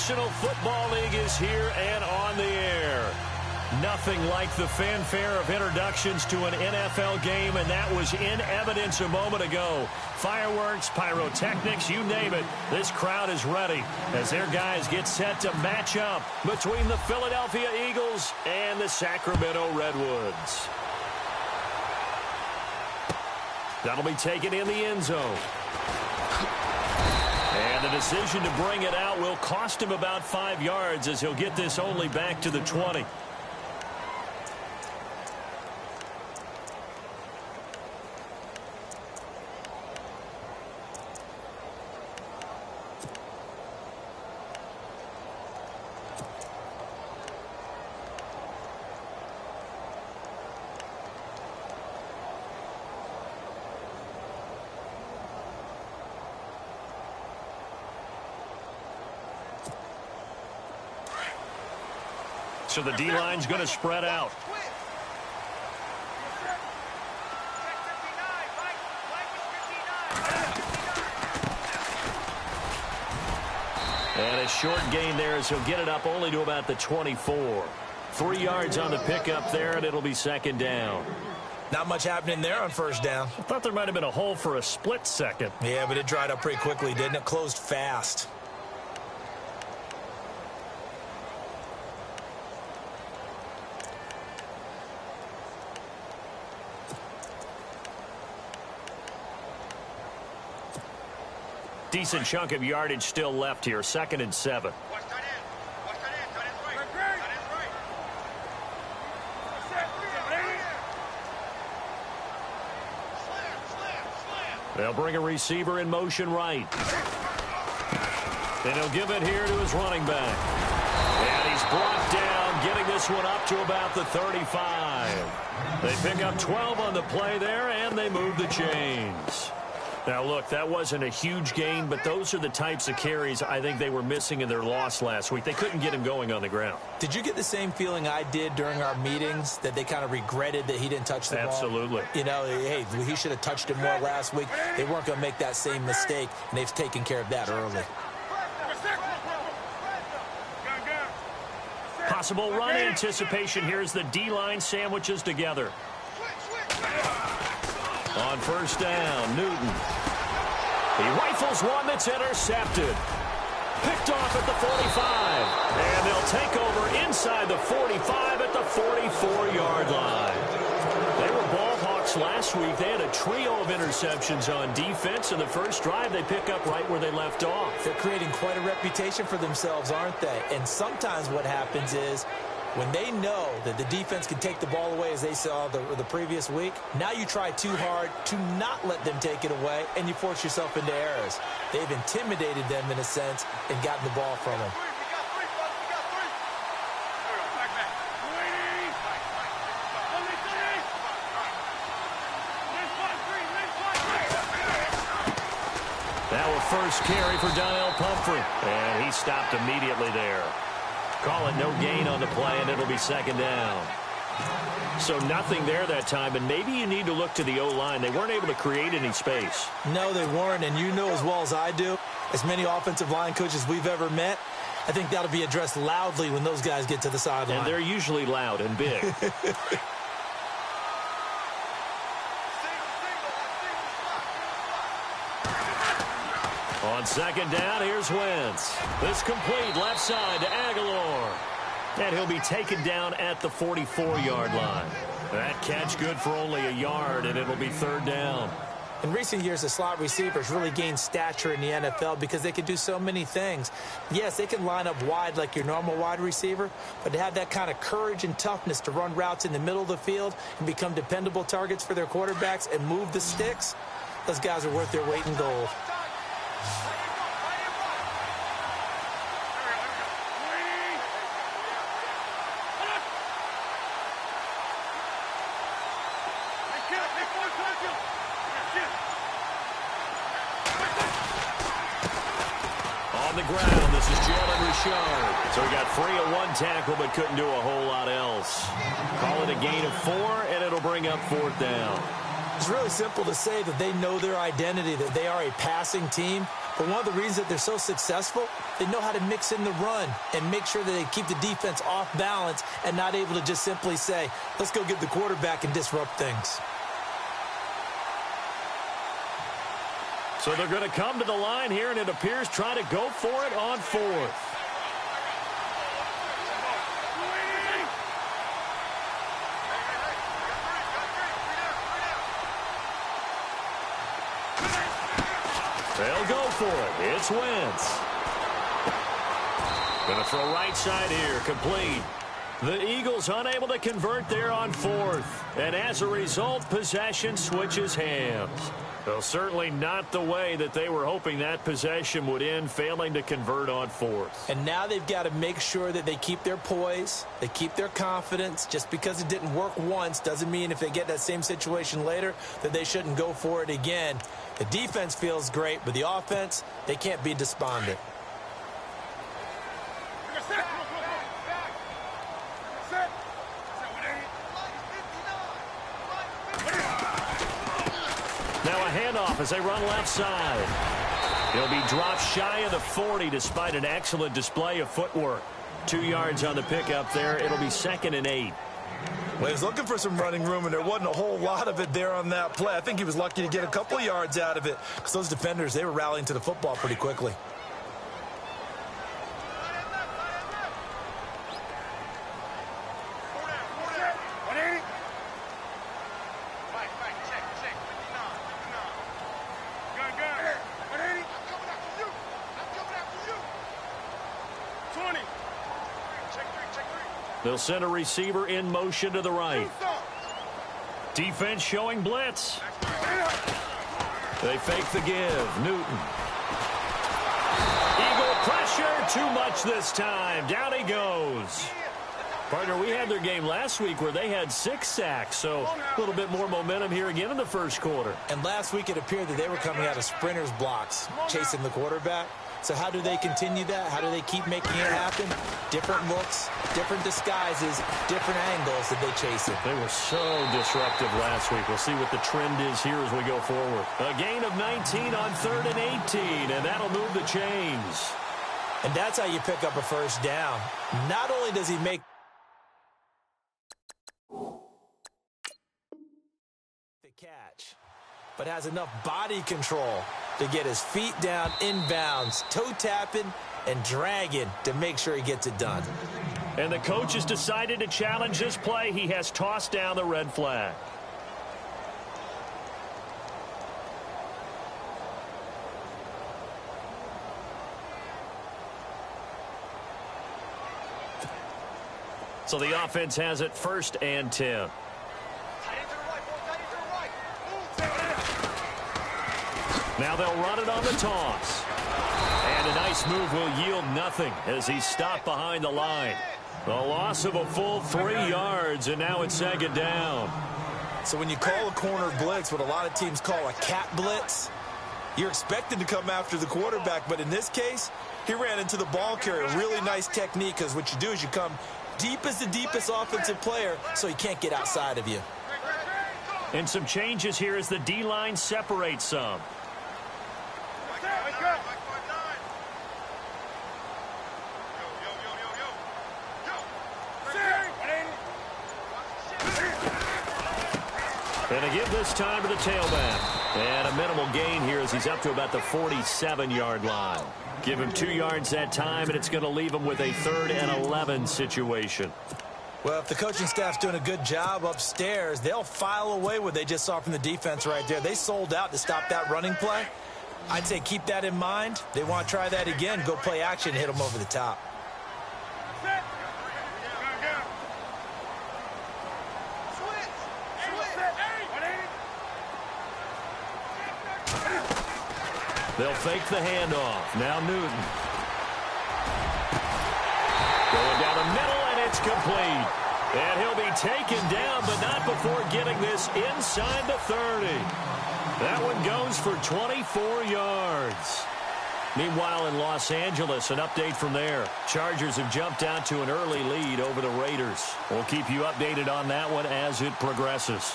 National Football League is here and on the air. Nothing like the fanfare of introductions to an NFL game, and that was in evidence a moment ago. Fireworks, pyrotechnics, you name it. This crowd is ready as their guys get set to match up between the Philadelphia Eagles and the Sacramento Redwoods. That'll be taken in the end zone. And the decision to bring it out will cost him about 5 yards as he'll get this only back to the 20. So the D-line's going to spread out. And a short gain there as he'll get it up only to about the 24. 3 yards on the pickup there, and it'll be second down. Not much happening there on first down. I thought there might have been a hole for a split second. Yeah, but it dried up pretty quickly, didn't it? Closed fast. Decent chunk of yardage still left here. 2nd and 7. They'll bring a receiver in motion right. And he'll give it here to his running back. And he's brought down, getting this one up to about the 35. They pick up 12 on the play there, and they move the chains. Now, look, that wasn't a huge gain, but those are the types of carries I think they were missing in their loss last week. They couldn't get him going on the ground. Did you get the same feeling I did during our meetings, that they kind of regretted that he didn't touch the ball? Absolutely. You know, hey, he should have touched it more last week. They weren't going to make that same mistake, and they've taken care of that early. Possible run anticipation here as the D-line sandwiches together. On first down, Newton. He rifles one that's intercepted. Picked off at the 45. And they'll take over inside the 45 at the 44-yard line. They were ball hawks last week. They had a trio of interceptions on defense. In the first drive, they pick up right where they left off. They're creating quite a reputation for themselves, aren't they? And sometimes what happens is, when they know that the defense can take the ball away, as they saw the previous week, now you try too hard to not let them take it away, and you force yourself into errors. They've intimidated them, in a sense, and gotten the ball from them. That was first carry for Donnell Pumphrey, and he stopped immediately there. Call it no gain on the play, and it'll be second down. So nothing there that time, and maybe you need to look to the O-line. They weren't able to create any space. No, they weren't, and you know as well as I do, as many offensive line coaches we've ever met, I think that'll be addressed loudly when those guys get to the sideline. And they're usually loud and big. On second down, here's Wentz. This complete left side to Aguilar. And he'll be taken down at the 44-yard line. That catch good for only a yard, and it'll be third down. In recent years, the slot receivers really gained stature in the NFL because they can do so many things. Yes, they can line up wide like your normal wide receiver, but to have that kind of courage and toughness to run routes in the middle of the field and become dependable targets for their quarterbacks and move the sticks, those guys are worth their weight in gold. On the ground, this is Jalen Richard. So he got free of one tackle but couldn't do a whole lot else. Call it a gain of 4, and it'll bring up fourth down. It's really simple to say that they know their identity, that they are a passing team, But one of the reasons that they're so successful, they know how to mix in the run and make sure that they keep the defense off balance and not able to just simply say, let's go get the quarterback and disrupt things. So they're going to come to the line here, and it appears trying to go for it on fourth. They'll go for it. It's Wentz. Going to throw right side here. Complete. The Eagles unable to convert there on fourth. And as a result, possession switches hands. Well, certainly not the way that they were hoping that possession would end, failing to convert on fourth. And now they've got to make sure that they keep their poise, they keep their confidence. Just because it didn't work once doesn't mean if they get that same situation later that they shouldn't go for it again. The defense feels great, but the offense, they can't be despondent. Now a handoff as they run left side. He'll be dropped shy of the 40 despite an excellent display of footwork. 2 yards on the pickup there. It'll be 2nd and 8. Well, he was looking for some running room, and there wasn't a whole lot of it there on that play. I think he was lucky to get a couple of yards out of it because those defenders, they were rallying to the football pretty quickly. They'll send a receiver in motion to the right. Defense showing blitz. They fake the give. Newton. Eagle pressure. Too much this time. Down he goes. Partner, we had their game last week where they had 6 sacks, so a little bit more momentum here again in the first quarter. And last week it appeared that they were coming out of sprinters blocks, chasing the quarterback. So how do they continue that? How do they keep making it happen? Different looks, different disguises, different angles that they chase it. They were so disruptive last week. We'll see what the trend is here as we go forward. A gain of 19 on 3rd and 18, and that'll move the chains. And that's how you pick up a first down. Not only does he make the catch, but has enough body control to get his feet down inbounds, toe tapping and dragging to make sure he gets it done. And the coach has decided to challenge this play. He has tossed down the red flag. So the offense has it 1st and 10. Now they'll run it on the toss. And a nice move will yield nothing as he's stopped behind the line. A loss of a full 3 yards, and now it's 2nd down. So when you call a corner blitz, what a lot of teams call a cat blitz, you're expected to come after the quarterback. But in this case, he ran into the ball carrier. Really nice technique, because what you do is you come deep as the deepest offensive player so he can't get outside of you. And some changes here as the D-line separates some. And a give this time to the tailback. And a minimal gain here as he's up to about the 47-yard line. Give him 2 yards that time, and it's going to leave him with a 3rd and 11 situation. Well, if the coaching staff's doing a good job upstairs, they'll file away what they just saw from the defense right there. They sold out to stop that running play. I'd say keep that in mind. They want to try that again, go play action, hit them over the top. They'll fake the handoff. Now Newton. Going down the middle, and it's complete. And he'll be taken down, but not before getting this inside the 30. That one goes for 24 yards. Meanwhile, in Los Angeles, an update from there. Chargers have jumped out to an early lead over the Raiders. We'll keep you updated on that one as it progresses.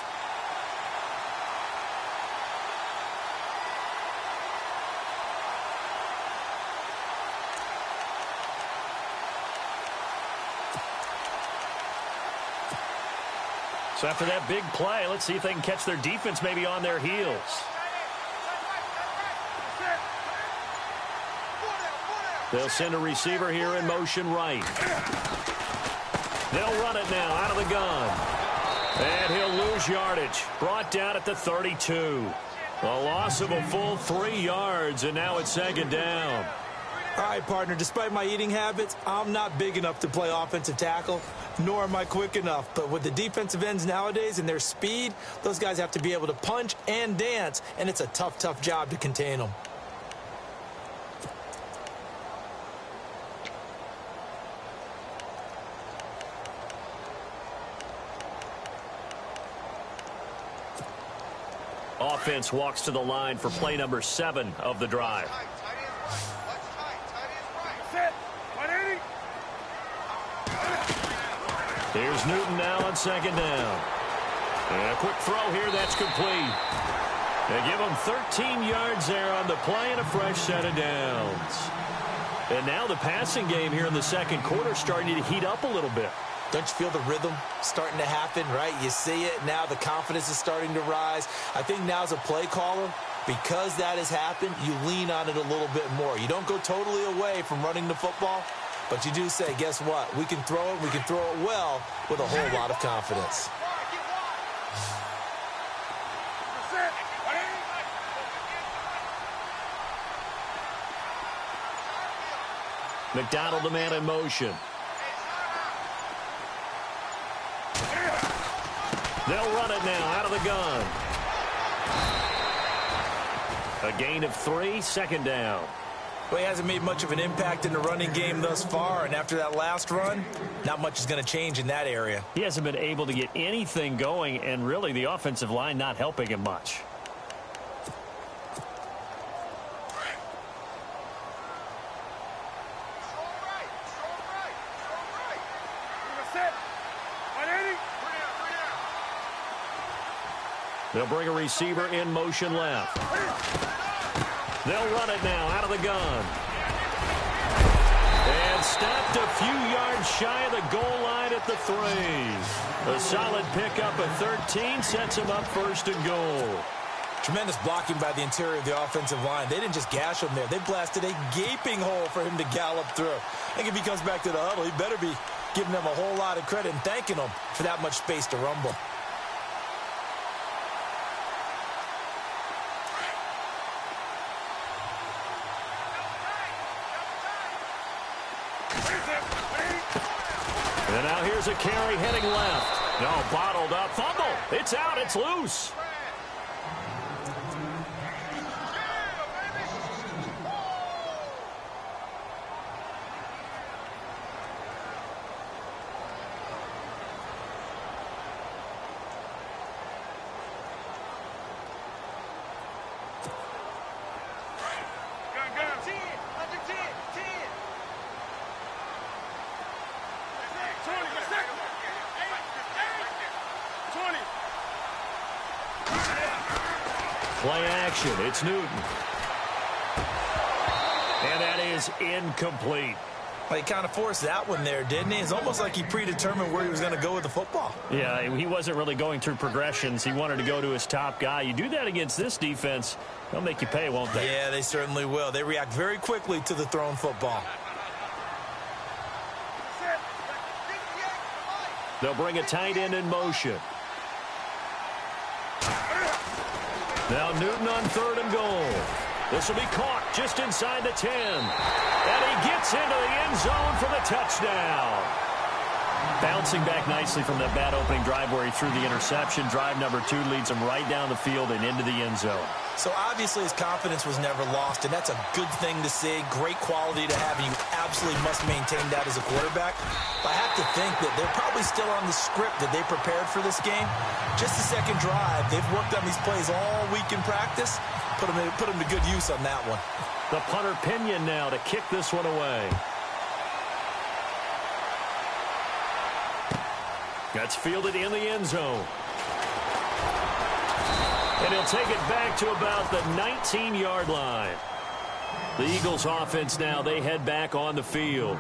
So after that big play, let's see if they can catch their defense maybe on their heels. They'll send a receiver here in motion right. They'll run it now out of the gun. And he'll lose yardage. Brought down at the 32. A loss of a full 3 yards, and now it's second down. All right, partner, despite my eating habits, I'm not big enough to play offensive tackle, nor am I quick enough. But with the defensive ends nowadays and their speed, those guys have to be able to punch and dance, and it's a tough, tough job to contain them. Offense walks to the line for play number 7 of the drive. Here's Newton now on second down. And a quick throw here, that's complete. They give him 13 yards there on the play and a fresh set of downs. And now the passing game here in the second quarter starting to heat up a little bit. Don't you feel the rhythm starting to happen, right? You see it. Now the confidence is starting to rise. I think now as a play caller, because that has happened, you lean on it a little bit more. You don't go totally away from running the football, but you do say, guess what? We can throw it. We can throw it well with a whole lot of confidence. McDonald, the man in motion. They'll run it now out of the gun. A gain of 3, second down. Well, he hasn't made much of an impact in the running game thus far, and after that last run, not much is going to change in that area. He hasn't been able to get anything going, and really the offensive line not helping him much. They'll bring a receiver in motion left. They'll run it now out of the gun. And stopped a few yards shy of the goal line at the 3. A solid pickup of 13 sets him up first and goal. Tremendous blocking by the interior of the offensive line. They didn't just gash him there. They blasted a gaping hole for him to gallop through. I think if he comes back to the huddle, he better be giving them a whole lot of credit and thanking them for that much space to rumble. And now here's a carry heading left. No, bottled up. Fumble. It's out. It's loose. Play action. It's Newton. And that is incomplete. Well, he kind of forced that one there, didn't he? It's almost like he predetermined where he was going to go with the football. Yeah, he wasn't really going through progressions. He wanted to go to his top guy. You do that against this defense, they'll make you pay, won't they? Yeah, they certainly will. They react very quickly to the thrown football. They'll bring a tight end in motion. Now Newton on 3rd and goal. This will be caught just inside the 10. And he gets into the end zone for the touchdown. Bouncing back nicely from that bad opening drive where he threw the interception. Drive number 2 leads him right down the field and into the end zone. So obviously his confidence was never lost, and that's a good thing to see. Great quality to have, and you absolutely must maintain that as a quarterback. But I have to think that they're probably still on the script that they prepared for this game. Just the second drive, they've worked on these plays all week in practice. Put them to good use on that one. The punter Pinion now to kick this one away. That's fielded in the end zone. And he'll take it back to about the 19-yard line. The Eagles offense now, they head back on the field.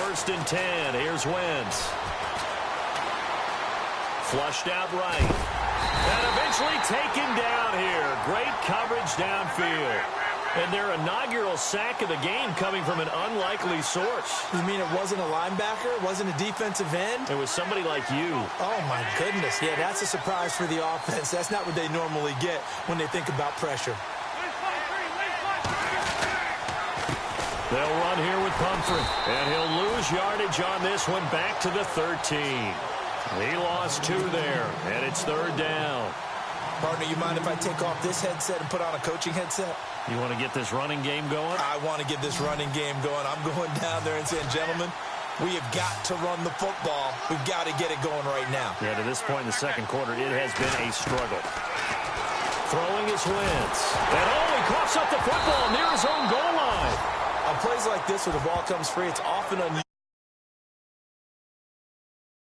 1st and 10. Here's Wentz. Flushed out right. And eventually taken down here. Great coverage downfield. And their inaugural sack of the game coming from an unlikely source. You mean it wasn't a linebacker? It wasn't a defensive end? It was somebody like you. Oh, my goodness. Yeah, that's a surprise for the offense. That's not what they normally get when they think about pressure. They'll run here with Pumphrey. And he'll lose yardage on this one back to the 13. He lost 2 there, and it's 3rd down. Partner, you mind if I take off this headset and put on a coaching headset? You want to get this running game going? I want to get this running game going. I'm going down there and saying, gentlemen, we have got to run the football. We've got to get it going right now. Yeah, to this point in the second quarter, it has been a struggle. Throwing his Wentz. And he coughs up the football near his own goal line. On plays like this where the ball comes free, it's often unusual.